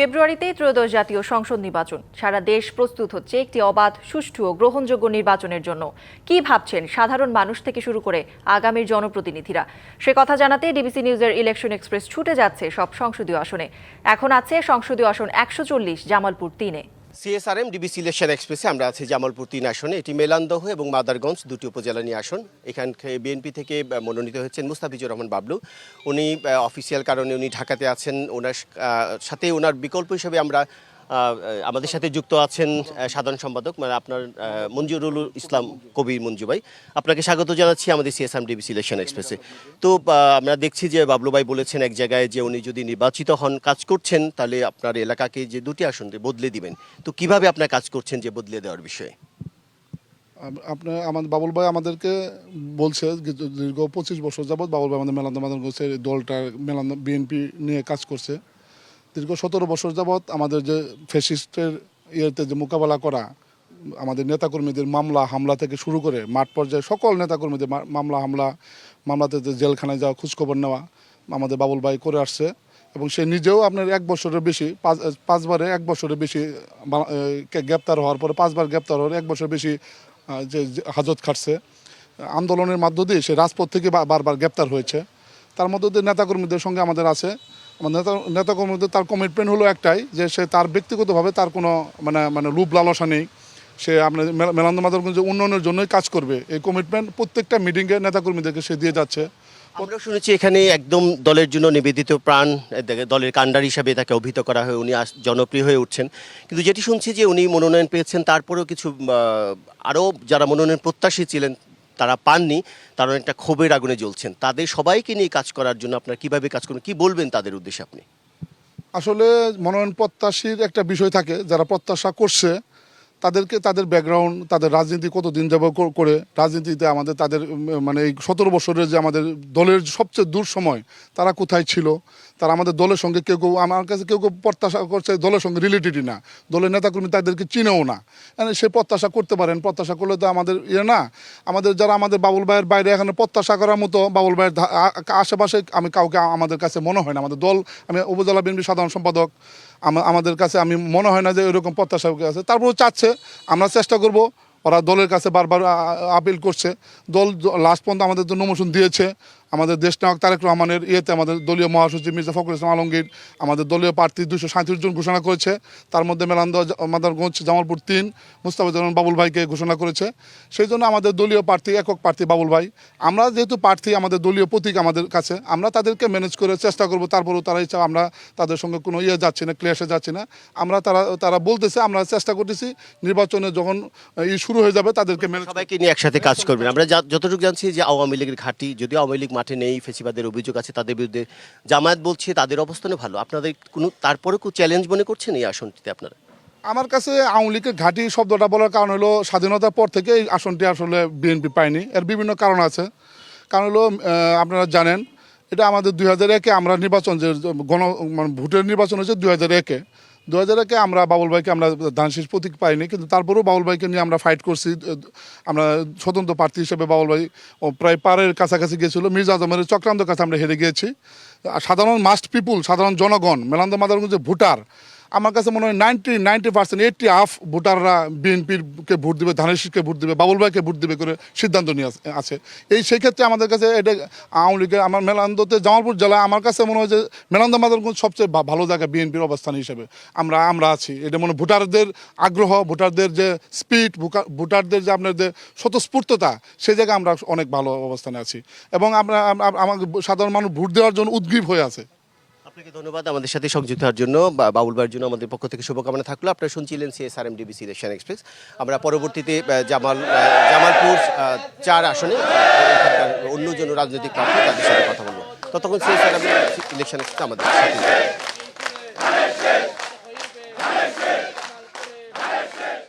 ফেব্রুয়ারিতে ত্রয়োদশ জাতীয় সংসদ নির্বাচন। সারা দেশ প্রস্তুত হচ্ছে একটি অবাধ, সুষ্ঠু ও গ্রহণযোগ্য নির্বাচনের জন্য। কি ভাবছেন সাধারণ মানুষ থেকে শুরু করে আগামীর জনপ্রতিনিধিরা? সে কথা জানাতে ডিবিসি নিউজের ইলেকশন এক্সপ্রেস ছুটে যাচ্ছে সব সংসদীয় আসনে। এখন আছে সংসদীয় আসন 140 জামালপুর 3-এ। সিএসআরএম ডিবিসি ইলেকশন এক্সপ্রেসে আমরা আছি জামালপুর 3 আসনে। এটি মেলান্দহ এবং মাদারগঞ্জ দুটি উপজেলা নিয়ে আসন। এখানকে বিএনপি থেকে মনোনীত হয়েছেন মুস্তাফিজুর রহমান বাবলু। উনি অফিসিয়াল কারণে উনি ঢাকাতে আছেন। ওনার সাথে ওনার বিকল্প হিসেবে আমরা আমাদের সাথে যুক্ত আছেন সাধারণ সম্পাদক মানে আপনার মঞ্জুরুল ইসলাম কবির মঞ্জু ভাই। আপনাকে স্বাগত জানাচ্ছি আমাদের সিএসআরএম ডিবিসি ইলেকশন এক্সপ্রেসে। তো আমরা দেখছি যে বাবলু ভাই বলেছেন এক জায়গায় যে উনি যদি নির্বাচিত হন, কাজ করছেন, তাহলে আপনার এলাকাকে যে দুটি আসন বদলে দিবেন। তো কিভাবে আপনার কাজ করছেন যে বদলে দেওয়ার বিষয়ে? আপনার আমাদের বাবুল ভাই আমাদেরকে বলছে দীর্ঘ 25 বছর যাবৎ বাবুল ভাই আমাদের মাদারগঞ্জের দলটার বিএনপি নিয়ে কাজ করছে। দীর্ঘ 17 বছর যাবৎ আমাদের যে ফ্যাসিস্টের ইয়েতে যে মোকাবেলা করা, আমাদের নেতাকর্মীদের মামলা হামলা থেকে শুরু করে মাঠ পর্যায়ে সকল নেতাকর্মীদের মামলাতে যে জেলখানায় যাওয়া, খোঁজখবর নেওয়া আমাদের বাবুল ভাই করে আসছে। এবং সে নিজেও আপনার 1 বছরের বেশি পাঁচবারে 1 বছরের বেশি গ্রেপ্তার হওয়ার পরে 5 বার গ্রেপ্তার হওয়ার 1 বছর বেশি যে হাজত খাটছে। আন্দোলনের মাধ্য দিয়ে সে রাজপথ থেকে বারবার গ্রেপ্তার হয়েছে। তার মধ্যে দিয়ে নেতাকর্মীদের সঙ্গে আমাদের আছে। আমাদের নেতাকর্মীদের তার কমিটমেন্ট হলো একটাই, যে সে তার ব্যক্তিগতভাবে তার কোনো মানে লোভ লালসা নেই। সে আপনার মেলান্দ মাদারগঞ্জের উন্নয়নের জন্যই কাজ করবে। এই কমিটমেন্ট প্রত্যেকটা মিটিংয়ে নেতাকর্মীদেরকে সে দিয়ে যাচ্ছে। আমরা শুনেছি এখানে একদম দলের জন্য নিবেদিত প্রাণ, দলের কাণ্ডার হিসাবে তাকে অভিহিত করা হয়। উনি জনপ্রিয় হয়ে উঠছেন, কিন্তু যেটি শুনছি যে উনি মনোনয়ন পেয়েছেন, তারপরেও কিছু আরও যারা মনোনয়ন প্রত্যাশী ছিলেন তারা পাননি, তারা একটা ক্ষোভের আগুনে জ্বলছেন। তাদের সবাইকে নিয়ে কাজ করার জন্য আপনারা কীভাবে কাজ করবেন, কী বলবেন তাদের উদ্দেশ্যে আপনি? আসলে মনোনয়ন প্রত্যাশীর একটা বিষয় থাকে, যারা প্রত্যাশা করছে তাদেরকে তাদের ব্যাকগ্রাউন্ড, তাদের রাজনীতি কতদিন যাবত করে রাজনীতিতে আমাদের তাদের মানে এই 17 বছরের যে আমাদের দলের সবচেয়ে দূর সময় তারা কোথায় ছিল, তারা আমাদের দলের সঙ্গে কেউ আমার কাছে কেউ প্রত্যাশা করছে দলের সঙ্গে রিলেটেডই না, দলের নেতাকর্মী তাদেরকে চিনেও না। সে প্রত্যাশা করতে পারেন, প্রত্যাশা করলে তো আমাদের না, আমাদের যারা আমাদের বাবুল ভাইয়ের বাইরে এখানে প্রত্যাশা করার মতো বাবুল ভাইয়ের আশেপাশে আমি কাউকে আমাদের কাছে মনে হয় না। আমাদের দল, আমি উপজেলা বিএনপি সাধারণ সম্পাদক, আমাদের কাছে আমি মনে হয় না যে এরকম প্রত্যাশা আছে। তারপরেও চাচ্ছে, আমরা চেষ্টা করব। ওরা দলের কাছে বারবার আপিল করছে, দল লাস্ট পর্যন্ত আমাদের তো নমোশন দিয়েছে। আমাদের দেশনায়ক তারেক রহমানের ইয়েতে আমাদের দলীয় মহাসচিব মির্জা ফখরুল ইসলাম আলমগীর আমাদের দলীয় প্রার্থী 237 জন ঘোষণা করেছে। তার মধ্যে মাদারগঞ্জ জামালপুর 3 মুস্তাফিজুর রহমান বাবুল ভাইকে ঘোষণা করেছে। সেই জন্য আমাদের দলীয় প্রার্থী, একক প্রার্থী বাবুল ভাই। আমরা যেহেতু প্রার্থী, আমাদের দলীয় প্রতীক আমাদের কাছে, আমরা তাদেরকে ম্যানেজ করে চেষ্টা করব। তারপরেও তারা ইচ্ছা, আমরা তাদের সঙ্গে কোনো যাচ্ছি না, ক্লেশে যাচ্ছি না। আমরা তারা বলতেছে, আমরা চেষ্টা করতেছি নির্বাচনে যখন শুরু হয়ে যাবে তাদেরকে সবাইকে নিয়ে একসাথে কাজ করবেন। আমরা যতটুকু জানছি যে আওয়ামী লীগের ঘাঁটি, যদিও আওয়ামী লীগ মাঠে নেই, ফেসিবাদের অভিযোগ আছে তাদের বিরুদ্ধে, জামায়াত বলছে তাদের অবস্থানে ভালো। আপনাদের কোনো তারপরে কোনো চ্যালেঞ্জ মনে করছেন এই আসনটিতে আপনারা? আমার কাছে আওয়ামী লীগের ঘাঁটি শব্দটা বলার কারণ হলো, স্বাধীনতার পর থেকে এই আসনটি আসলে বিএনপি পায়নি। এর বিভিন্ন কারণ আছে। কারণ হলো আপনারা জানেন, এটা আমাদের 2001-এ আমরা নির্বাচন যে মানে ভোটের নির্বাচন হয়েছে 2001-এ। 2001-এ আমরা বাবুল ভাইকে আমরা ধানশীষ প্রতীক পাইনি, কিন্তু তারপরেও বাবুল ভাইকে নিয়ে আমরা ফাইট করছি। আমরা স্বতন্ত্র প্রার্থী হিসেবে বাবুল ভাই প্রায় পারের কাছাকাছি গিয়েছিল। মির্জা আজমের চক্রান্ত কাছে আমরা হেরে গিয়েছি। সাধারণ সাধারণ জনগণ, মেলান্দ মাদারগঞ্জের ভোটার, আমার কাছে মনে হয় 90% 80 ভোটাররা বিএনপিকে ভোট দিবে, ধানেশীষকে ভোট দিবে, বাবুল ভাইকে ভোট দিবে করে সিদ্ধান্ত নিয়ে আছে। সেই ক্ষেত্রে আমাদের কাছে এটা আওয়ামী লীগের, আমার মেলান্দতে জামালপুর জেলায় আমার কাছে মনে হয় যে মেলান্দ মাদারগঞ্জ সবচেয়ে ভালো জায়গা বিএনপির অবস্থান হিসেবে আমরা আছি। এটা মনে ভোটারদের আগ্রহ, ভোটারদের যে স্পিড, ভোটারদের যে আপনার যে স্বতঃস্ফূর্ততা, সেই জায়গায় আমরা অনেক ভালো অবস্থানে আছি। এবং আমাকে সাধারণ মানুষ ভোট দেওয়ার জন্য উদ্গ্রীব হয়ে আছে। আপনাকে ধন্যবাদ আমাদের সাথে সংযুক্ত হওয়ার জন্য। বাবুল ভাইয়ের জন্য আমাদের পক্ষ থেকে শুভকামনা থাকলো। আপনারা শুনছিলেন সিএসআরএম ডিবিসি ইলেকশন এক্সপ্রেস। আমরা পরবর্তীতে জামালপুর 4 আসনে অন্যজন রাজনৈতিক প্রার্থী তাদের সাথে কথা বলবো। ততক্ষণ সিএসআরএম ইলেকশন এক্সপ্রেস আমাদের সাথে